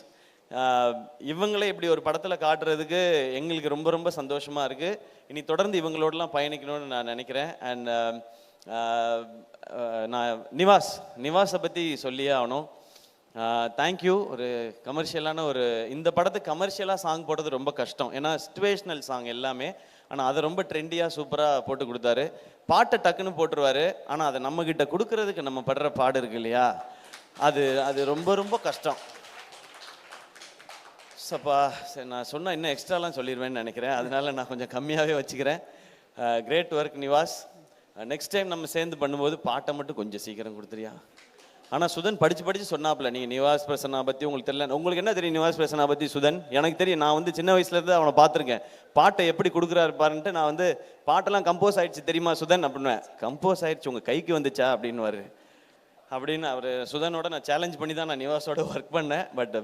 இவங்களே இப்படி ஒரு படத்தில் காட்டுறதுக்கு எங்களுக்கு ரொம்ப ரொம்ப சந்தோஷமாக இருக்குது. இனி தொடர்ந்து இவங்களோடலாம் பயணிக்கணும்னு நான் நினைக்கிறேன். அண்ட் நான் நிவாஸை பற்றி சொல்லியே ஆகணும். தேங்க்யூ. ஒரு கமர்ஷியலான இந்த படத்துக்கு கமர்ஷியலாக சாங் போடுறது ரொம்ப கஷ்டம், ஏன்னா சிச்சுவேஷ்னல் சாங் எல்லாமே. ஆனால் அதை ரொம்ப ட்ரெண்டியாக சூப்பராக போட்டு கொடுத்தாரு. பாட்டை டக்குன்னு போட்டுருவார், ஆனால் அதை நம்மக்கிட்ட கொடுக்கறதுக்கு நம்ம படுற பாடு இருக்கு இல்லையா, அது ரொம்ப ரொம்ப கஷ்டம். சப்பா சரி, நான் சொன்னால் இன்னும் எக்ஸ்ட்ராலாம் சொல்லிடுவேன்னு நினைக்கிறேன், அதனால நான் கொஞ்சம் கம்மியாகவே வச்சுக்கிறேன். Great work Nivas. Next time நம்ம சேர்ந்து பண்ணும்போது பாட்டை மட்டும் கொஞ்சம் சீக்கிரம் கொடுத்துறியா? ஆனால் சுதன் படித்து சொன்னாப்புல, நீங்கள் நிவாஸ் பிரசன்னா பற்றி உங்களுக்கு தெரியல. உங்களுக்கு என்ன தெரியும் நிவாஸ் பிரசன்னா பற்றி சுதன்? எனக்கு தெரியும், நான் வந்து சின்ன வயசுலேருந்து அவனை பார்த்துருக்கேன், பாட்டை எப்படி கொடுக்குறாரு பாருன்ட்டு. நான் வந்து பாட்டெல்லாம் கம்போஸ் ஆகிடுச்சு தெரியுமா சுதன் அப்படின்னுவேன். கம்போஸ் ஆகிடுச்சு உங்கள் கைக்கு வந்துச்சா அப்படின்னு அவர் சுதனோட நான் சேலஞ்ச் பண்ணி தான் நான் நிவாஸோட ஒர்க் பண்ணேன். But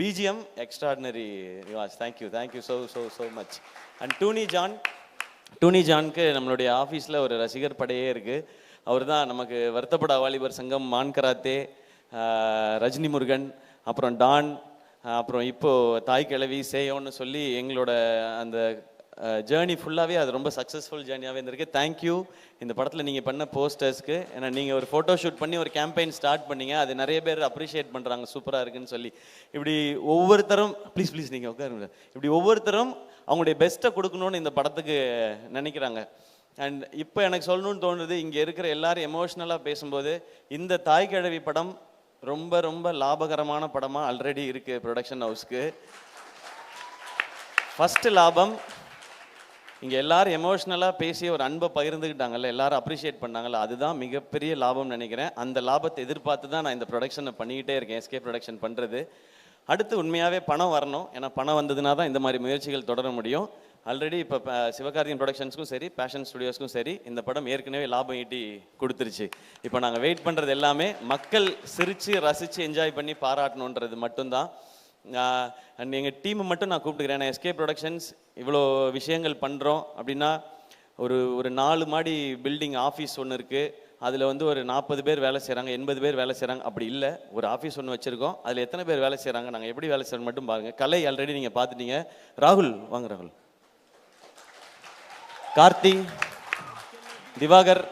BGM extraordinary Nivas. Thank you so much. And டூனி ஜானுக்கு நம்மளுடைய ஆஃபீஸில் ஒரு ரசிகர் படையே இருக்குது. அவர் தான் நமக்கு வருத்தப்பட வாலிபர் சங்கம், மான் கராத்தே, ரஜினி முருகன், அப்புறம் டான், அப்புறம் இப்போது தாய் கிழவி, சேயோன்னு சொல்லி எங்களோட அந்த ஜேர்னி ஃபுல்லாகவே அது ரொம்ப சக்ஸஸ்ஃபுல் ஜேர்னியாகவே இருந்திருக்கு. தேங்க்யூ இந்த படத்தில் நீங்கள் பண்ண போஸ்டர்ஸ்க்கு. ஏன்னா நீங்கள் ஒரு ஃபோட்டோ ஷூட் பண்ணி ஒரு கேம்பெயின் ஸ்டார்ட் பண்ணீங்க, அது நிறைய பேர் அப்ரிஷியேட் பண்ணுறாங்க, சூப்பராக இருக்குன்னு சொல்லி. இப்படி ஒவ்வொருத்தரும் ப்ளீஸ் நீங்கள் உட்காருங்க, இப்படி ஒவ்வொருத்தரும் அவங்களுடைய பெஸ்ட்டை கொடுக்கணுன்னு இந்த படத்துக்கு நினைக்கிறாங்க. அண்ட் இப்போ எனக்கு சொல்லணும்னு தோணுது, இங்கே இருக்கிற எல்லாரும் எமோஷ்னலாக பேசும்போது இந்த தாய் கிழவி படம் ரொம்ப ரொம்ப லாபகரமான படமாக ஆல்ரெடி இருக்குது ப்ரொடக்ஷன் ஹவுஸ்க்கு. ஃபஸ்ட்டு லாபம், இங்கே எல்லாரும் எமோஷ்னலாக பேசி ஒரு அன்பை பகிர்ந்துக்கிட்டாங்கல்ல, எல்லாரும் அப்ரிஷியேட் பண்ணாங்கல்ல, அதுதான் மிகப்பெரிய லாபம்னு நினைக்கிறேன். அந்த லாபத்தை எதிர்பார்த்து தான் நான் இந்த ப்ரொடக்ஷனை பண்ணிக்கிட்டே இருக்கேன், எஸ்கே ப்ரொடக்ஷன் பண்ணுறது. அடுத்து உண்மையாகவே பணம் வரணும், ஏன்னா பணம் வந்ததுனா தான் இந்த மாதிரி முயற்சிகள் தொடர முடியும். ஆல்ரெடி இப்போ சிவகார்த்திகேயன் ப்ரொடக்ஷன்ஸ்க்கும் சரி, பேஷன் ஸ்டுடியோஸ்க்கும் சரி, இந்த படம் ஏற்கனவே லாபம் ஈட்டி கொடுத்துருச்சு. இப்போ நாங்கள் வெயிட் பண்ணுறது எல்லாமே மக்கள் சிரித்து ரசித்து என்ஜாய் பண்ணி பாராட்டணுன்றது மட்டும்தான். அண்ட் எங்கள் டீமை மட்டும் நான் கூப்பிட்டுக்கிறேன். நான் எஸ்கே ப்ரொடக்ஷன்ஸ் இவ்வளோ விஷயங்கள் பண்ணுறோம் அப்படின்னா, ஒரு 4 மாடி பில்டிங் ஆஃபீஸ் ஒன்று இருக்குது, அதில் வந்து ஒரு 40 பேர் வேலை செய்கிறாங்க, 80 பேர் வேலை செய்கிறாங்க. அப்படி இல்லை, ஒரு ஆஃபீஸ் ஒன்று வச்சுருக்கோம், அதில் எத்தனை பேர் வேலை செய்கிறாங்க, நாங்கள் எப்படி வேலை செய்கிறோம் மட்டும் பாருங்கள். கலை ஆல்ரெடி நீங்கள் பார்த்துட்டீங்க. ராகுல் வாங்க, ராகுல், கார்த்தி, திவாகர்,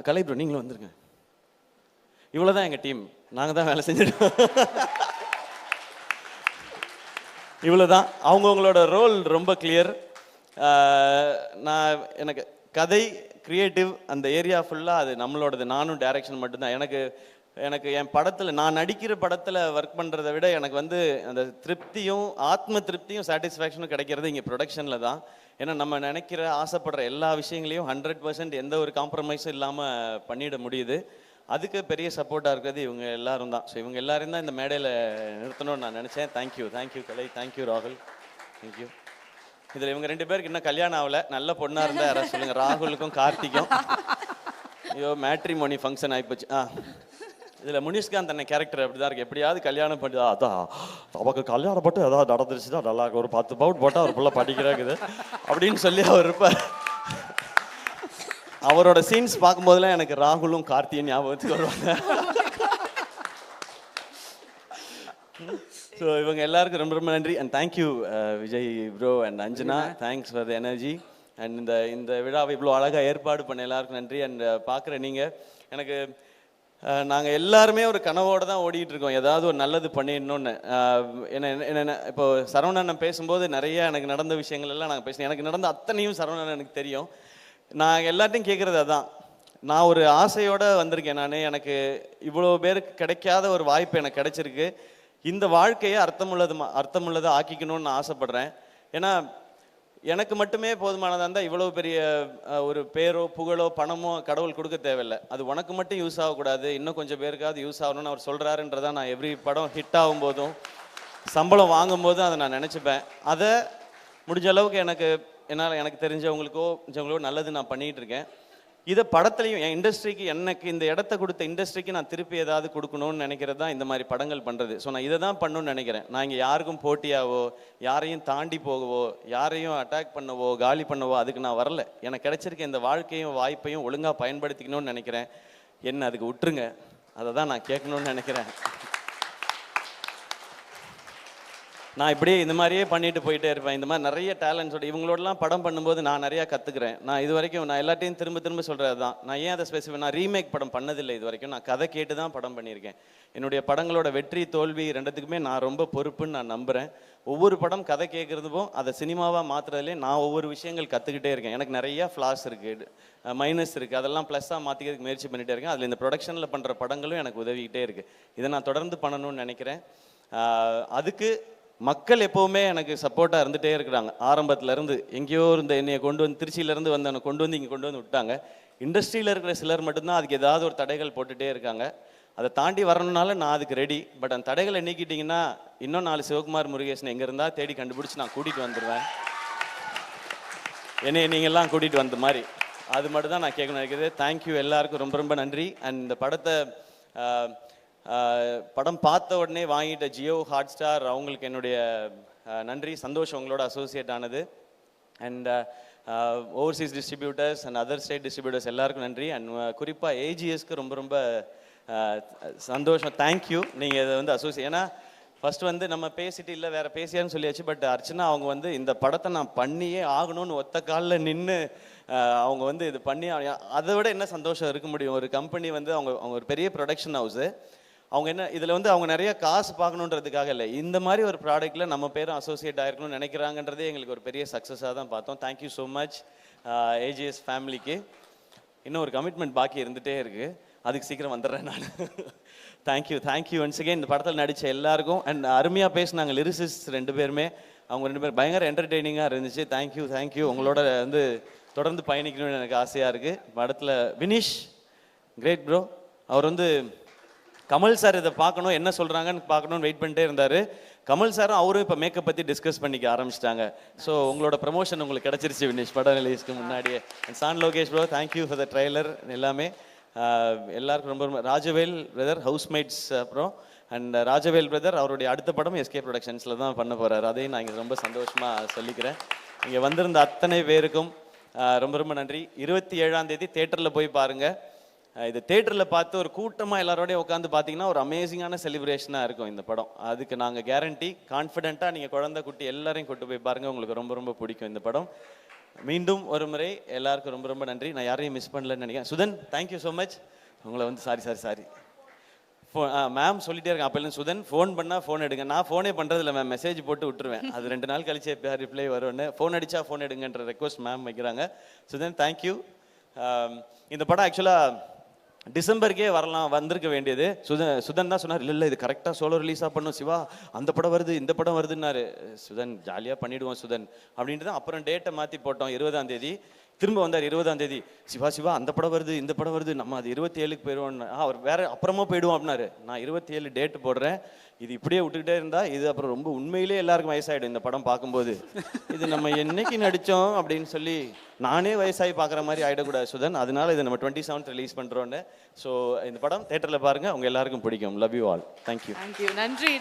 கலை ப்ரோ நீங்களும் வந்துருங்க. இவ்வளோதான் எங்கள் டீம், நாங்கள் தான் வேலை செஞ்சிருக்கோம். இவ்வளோதான். அவங்கவுங்களோட ரோல் ரொம்ப கிளியர். நான் எனக்கு கதை கிரியேட்டிவ் அந்த ஏரியா ஃபுல்லாக அது நம்மளோடது. நானும் டைரக்ஷன் மட்டும்தான். எனக்கு என் படத்தில் நான் நடிக்கிற படத்தில் ஒர்க் பண்ணுறதை விட எனக்கு வந்து அந்த திருப்தியும் ஆத்ம திருப்தியும் சாட்டிஸ்ஃபேக்ஷனும் கிடைக்கிறது இங்கே ப்ரொடக்ஷனில் தான். ஏன்னா நம்ம நினைக்கிற ஆசைப்படுற எல்லா விஷயங்களையும் 100% எந்த ஒரு காம்ப்ரமைஸும் இல்லாமல் பண்ணிட முடியுது. அதுக்கு பெரிய சப்போர்ட்டாக இருக்கிறது இவங்க எல்லாரும் தான். ஸோ இவங்க எல்லாரும் தான் இந்த மேடையில் நிறுத்தணும்னு நான் நினச்சேன். தேங்க்யூ கலை, தேங்க்யூ ராகுல், தேங்க்யூ. இதில் இவங்க 2 பேருக்கு இன்னும் கல்யாணம் ஆகலை. நல்ல பொண்ணாக இருந்தால் யாராவது சொல்லுங்கள். ராகுலுக்கும் கார்த்திக்கும். ஐயோ மேட்ரிமோனி ஃபங்க்ஷன் ஆகிப்போச்சு. இதில் முனிஷ்காந்த் அண்ணன் கேரக்டர் அப்படி தான் இருக்குது. எப்படியாவது கல்யாணம் பண்ணி அதான் அவருக்கு கல்யாணம் போட்டு ஏதாவது நடந்துருச்சுன்னா நல்லா ஒரு 10 பவுட் போட்டால் ஒரு பிள்ளை படிக்கிறாக்குது அப்படின்னு சொல்லி அவர் இருப்பார். அவரோட சீன்ஸ் பார்க்கும்போதெல்லாம் எனக்கு ராகுலும் கார்த்தியும் ஞாபகத்துக்கு வருவாங்க. ஸோ இவங்க எல்லாருக்கும் ரொம்ப ரொம்ப நன்றி. And thank you Vijay bro and Anjana, thanks for the energy. And இந்த விழாவை இவ்வளோ அழகாக ஏற்பாடு பண்ண எல்லாருக்கும் நன்றி. அண்ட் பார்க்குற நீங்கள் எனக்கு நாங்கள் எல்லாருமே ஒரு கனவோடு தான் ஓடிட்டு இருக்கோம், ஏதாவது ஒரு நல்லது பண்ணிடணும்னு. என்ன இப்போ சரவணன் பேசும்போது நிறைய எனக்கு நடந்த விஷயங்கள் எல்லாம் நாங்கள் பேசினோம். எனக்கு நடந்த அத்தனையும் சரவணன் எனக்கு தெரியும். நான் எல்லாத்தையும் கேட்குறது அதான். நான் ஒரு ஆசையோடு வந்திருக்கேன். எனக்கு இவ்வளோ பேருக்கு கிடைக்காத ஒரு வாய்ப்பு எனக்கு கிடைச்சிருக்கு. இந்த வாழ்க்கையை அர்த்தமுள்ளதை ஆக்கிக்கணும்னு நான் ஆசைப்படுறேன். ஏன்னா எனக்கு மட்டுமே போதுமானதாக இருந்தால் இவ்வளோ பெரிய ஒரு பேரோ புகழோ பணமோ கடவுள் கொடுக்க தேவையில்லை. அது உனக்கு மட்டும் யூஸ் ஆகக்கூடாது, இன்னும் கொஞ்சம் பேருக்காவது யூஸ் ஆகணும்னு அவர் சொல்கிறாருன்றதான் நான் எவ்ரி படம் ஹிட் ஆகும்போதும் சம்பளம் வாங்கும்போதும் அதை நான் நினச்சிப்பேன். அதை முடிஞ்ச அளவுக்கு எனக்கு தெரிஞ்சவங்களுக்கோ நல்லது நான் பண்ணிகிட்டு இருக்கேன். இதை படத்துலையும் என் இண்டஸ்ட்ரிக்கு எனக்கு இந்த இடத்த கொடுத்த இண்டஸ்ட்ரிக்கு நான் திருப்பி ஏதாவது கொடுக்கணும்னு நினைக்கிறது தான் இந்த மாதிரி படங்கள் பண்ணுறது. ஸோ நான் இதை தான் பண்ணணும்னு நினைக்கிறேன். நான் இங்கே யாருக்கும் போட்டியாவோ யாரையும் தாண்டி போகவோ யாரையும் அட்டாக் பண்ணவோ காலி பண்ணவோ அதுக்கு நான் வரல. எனக்கு கிடைச்சிருக்க இந்த வாழ்க்கையும் வாய்ப்பையும் ஒழுங்காக பயன்படுத்திக்கணும்னு நினைக்கிறேன். என்ன அதுக்கு விட்டுருங்க, அதை தான் நான் கேட்கணும்னு நினைக்கிறேன். நான் இப்படியே இந்த மாதிரியே பண்ணிட்டு போயிட்டே இருப்பேன். இந்த மாதிரி நிறைய டேலண்ட்ஸோட இவங்களோடலாம் படம் பண்ணும்போது நான் நிறையா கற்றுக்குறேன். நான் இது வரைக்கும் நான் எல்லாத்தையும் திரும்ப சொல்கிறது தான். நான் ஏன் அதை நான் ரீமேக் படம் பண்ணதில்லை இது வரைக்கும். நான் கதை கேட்டு தான் படம் பண்ணியிருக்கேன். என்னுடைய படங்களோட வெற்றி தோல்வி ரெண்டுத்துக்குமே நான் ரொம்ப பொறுப்புன்னு நான் நம்புகிறேன். ஒவ்வொரு படம் கதை கேட்குறதுக்கும் அதை சினிமாவாக மாற்றுறதுலேயே நான் ஒவ்வொரு விஷயங்கள் கற்றுக்கிட்டே இருக்கேன். எனக்கு நிறையா ஃப்ளாஸ் இருக்குது, மைனஸ் இருக்குது, அதெல்லாம் ப்ளஸ்ஸாக மாற்றிக்கிறதுக்கு முயற்சி பண்ணிகிட்டே இருக்கேன். அதில் இந்த ப்ரொடக்ஷனில் பண்ணுற படங்களும் எனக்கு உதவிக்கிட்டே இருக்குது. இதை நான் தொடர்ந்து பண்ணணும்னு நினைக்கிறேன். அதுக்கு மக்கள் எப்போவுமே எனக்கு சப்போர்ட்டாக இருந்துகிட்டே இருக்கிறாங்க. ஆரம்பத்துலேருந்து எங்கேயோ என்னையை கொண்டு வந்து திருச்சியிலேருந்து வந்தவனை கொண்டு வந்து இங்கே கொண்டு வந்து விட்டாங்க. இண்டஸ்ட்ரியில் இருக்கிற சிலர் மட்டும்தான் அதுக்கு ஏதாவது ஒரு தடைகள் போட்டுகிட்டே இருக்காங்க. அதை தாண்டி வரணுனால நான் அதுக்கு ரெடி. பட் அந்த தடைகளை நீக்கிட்டிங்கன்னா இன்னும் 4 சிவகுமார் முருகேசன் எங்கே இருந்தால் தேடி கண்டுபிடிச்சி நான் கூட்டிகிட்டு வந்துடுவேன். என்னையை நீங்கள்லாம் கூட்டிகிட்டு வந்த மாதிரி அது மட்டும் தான் நான் கேட்கணும் நினைக்கிறது. தேங்க்யூ எல்லாருக்கும் ரொம்ப ரொம்ப நன்றி. அண்ட் இந்த படம் பார்த்த உடனே வாங்கிட்ட ஜியோ ஹாட்ஸ்டார் அவங்களுக்கு என்னுடைய நன்றி. சந்தோஷம் உங்களோட அசோசியேட் ஆனது. And Overseas distributors and other state distributors எல்லாருக்கும் நன்றி. அண்ட் குறிப்பாக ஏஜிஎஸ்க்கு ரொம்ப ரொம்ப சந்தோஷம். தேங்க்யூ. நீங்கள் இதை அசோசியேட் ஏன்னா ஃபஸ்ட்டு நம்ம பேசிட்டு இல்லை வேறு பேசியான்னு சொல்லியாச்சு. பட் அர்ச்சனா அவங்க இந்த படத்தை நான் பண்ணியே ஆகணும்னு ஒத்த காலில் நின்று அவங்க இது பண்ணி அதை விட என்ன சந்தோஷம் இருக்க முடியும். ஒரு கம்பெனி அவங்க ஒரு பெரிய ப்ரொடக்ஷன் ஹவுஸு. அவங்க இதில் அவங்க நிறைய காசு பார்க்கணுன்றதுக்காக இல்லை, இந்த மாதிரி ஒரு ப்ராடக்ட்டில் நம்ம பேரும் அசோசியேட் ஆகிருக்கணும்னு நினைக்கிறாங்கன்றதே எங்களுக்கு ஒரு பெரிய சக்ஸஸாக தான் பார்த்தோம். தேங்க்யூ ஸோ மச் ஏஜிஎஸ் ஃபேமிலிக்கு. இன்னும் ஒரு கமிட்மெண்ட் பாக்கி இருந்துகிட்டே இருக்குது, அதுக்கு சீக்கிரம் வந்துடுறேன் நான். Thank you once again. இந்த படத்தில் நடித்த எல்லாருக்கும் அண்ட் அருமையாக பேசினாங்க லிரிசிஸ்ட் 2 பேருமே. அவங்க 2 பேர் பயங்கர என்டர்டெய்னிங்காக இருந்துச்சு. தேங்க்யூ. உங்களோட தொடர்ந்து பயணிக்கணும்னு எனக்கு ஆசையாக இருக்குது. படத்தில் வினிஷ் கிரேட் ப்ரோ. அவர் கமல் சார் இதை பார்க்கணும் என்ன சொல்கிறாங்கன்னு பார்க்கணுன்னு வெயிட் பண்ணிட்டே இருந்தார். கமல் சாரும் அவரும் இப்போ மேக்கப் பற்றி டிஸ்கஸ் பண்ணிக்க ஆரம்பிச்சிட்டாங்க. ஸோ உங்களோட ப்ரமோஷன் உங்களுக்கு கிடச்சிருச்சு வினிஷ் படம் ரிலீஸ்க்கு முன்னாடியே. அண்ட் சான் Lokesh bro thank you for the trailer எல்லாமே. எல்லாருக்கும் ரொம்ப ரொம்ப ராஜவேல் பிரதர் ஹவுஸ்மேட்ஸ் அப்புறம் அண்ட் ராஜவேல் பிரதர் அவருடைய அடுத்த படம் எஸ்கே ப்ரொடக்ஷன்ஸில் தான் பண்ண போகிறார். அதையும் நான் இங்கே ரொம்ப சந்தோஷமாக சொல்லிக்கிறேன். இங்கே வந்திருந்த அத்தனை பேருக்கும் ரொம்ப ரொம்ப நன்றி. 27ஆம் தேதி தேட்டரில் போய் பாருங்கள். இது தேட்டரில் பார்த்து ஒரு கூட்டமாக எல்லாரோடையும் உட்காந்து பார்த்தீங்கன்னா ஒரு அமேசிங்கான செலிப்ரேஷனாக இருக்கும் இந்த படம். அதுக்கு நாங்கள் கேரண்டி. கான்ஃபிடென்ட்டாக நீங்கள் குழந்தை குட்டி எல்லாரையும் கூட்டு போய் பாருங்கள், உங்களுக்கு ரொம்ப ரொம்ப பிடிக்கும் இந்த படம். மீண்டும் ஒரு முறை எல்லாருக்கும் ரொம்ப ரொம்ப நன்றி. நான் யாரையும் மிஸ் பண்ணலன்னு நினைக்கிறேன். Sudhan, thank you so much. உங்களை வந்து சாரி மேம் சொல்லிட்டே இருக்கேன் அப்போலேருந்து, சுதன் ஃபோன் பண்ணால் ஃபோன் எடுங்க. நான் ஃபோனே பண்ணுறதில்ல மேம், மெசேஜ் போட்டு விட்டுருவேன். அது 2 நாள் கழிச்சு எப்போ ரிப்ளை வரும்னு. ஃபோன் அடித்தா ஃபோன் எடுங்கன்ற ரெக்வஸ்ட் மேம் வைக்கிறாங்க. சுதன், தேங்க்யூ. இந்த படம் ஆக்சுவலாக டிசம்பருக்கே வந்திருக்க வேண்டியது. சுதன் தான் சொன்னார், இல்லை இது கரெக்டாக சோலோ ரிலீஸாக பண்ணும் சிவா, அந்த படம் வருது இந்த படம் வருதுன்னாரு. சுதன் ஜாலியாக பண்ணிவிடுவோம் சுதன் அப்படின்ட்டு தான் அப்புறம் டேட்டை மாற்றி போட்டோம். 20ஆம் தேதி திரும்ப வந்தார். 20ஆம் தேதி சிவா அந்த படம் வருது இந்த படம் வருது, நம்ம அது 27க்கு போயிடுவோம்னு. அவர் வேற அப்புறமா போயிடுவோம் அப்படின்னாரு. நான் 27 டேட்டு போடுறேன். இது இப்படியே விட்டுக்கிட்டே இருந்தா இது அப்புறம் ரொம்ப உண்மையிலே எல்லாருக்கும் வயசாயிடும் இந்த படம் பார்க்கும்போது. இது நம்ம என்னைக்கு நடித்தோம் அப்படின்னு சொல்லி நானே வயசாகி பார்க்குற மாதிரி ஆகிடக்கூடாது சுதன். அதனால இதை நம்ம 27th ரிலீஸ் பண்ணுறோன்னு. ஸோ இந்த படம் தேட்டரில் பாருங்கள், உங்கள் எல்லாருக்கும் பிடிக்கும். Love you all. தேங்க்யூ. நன்றி.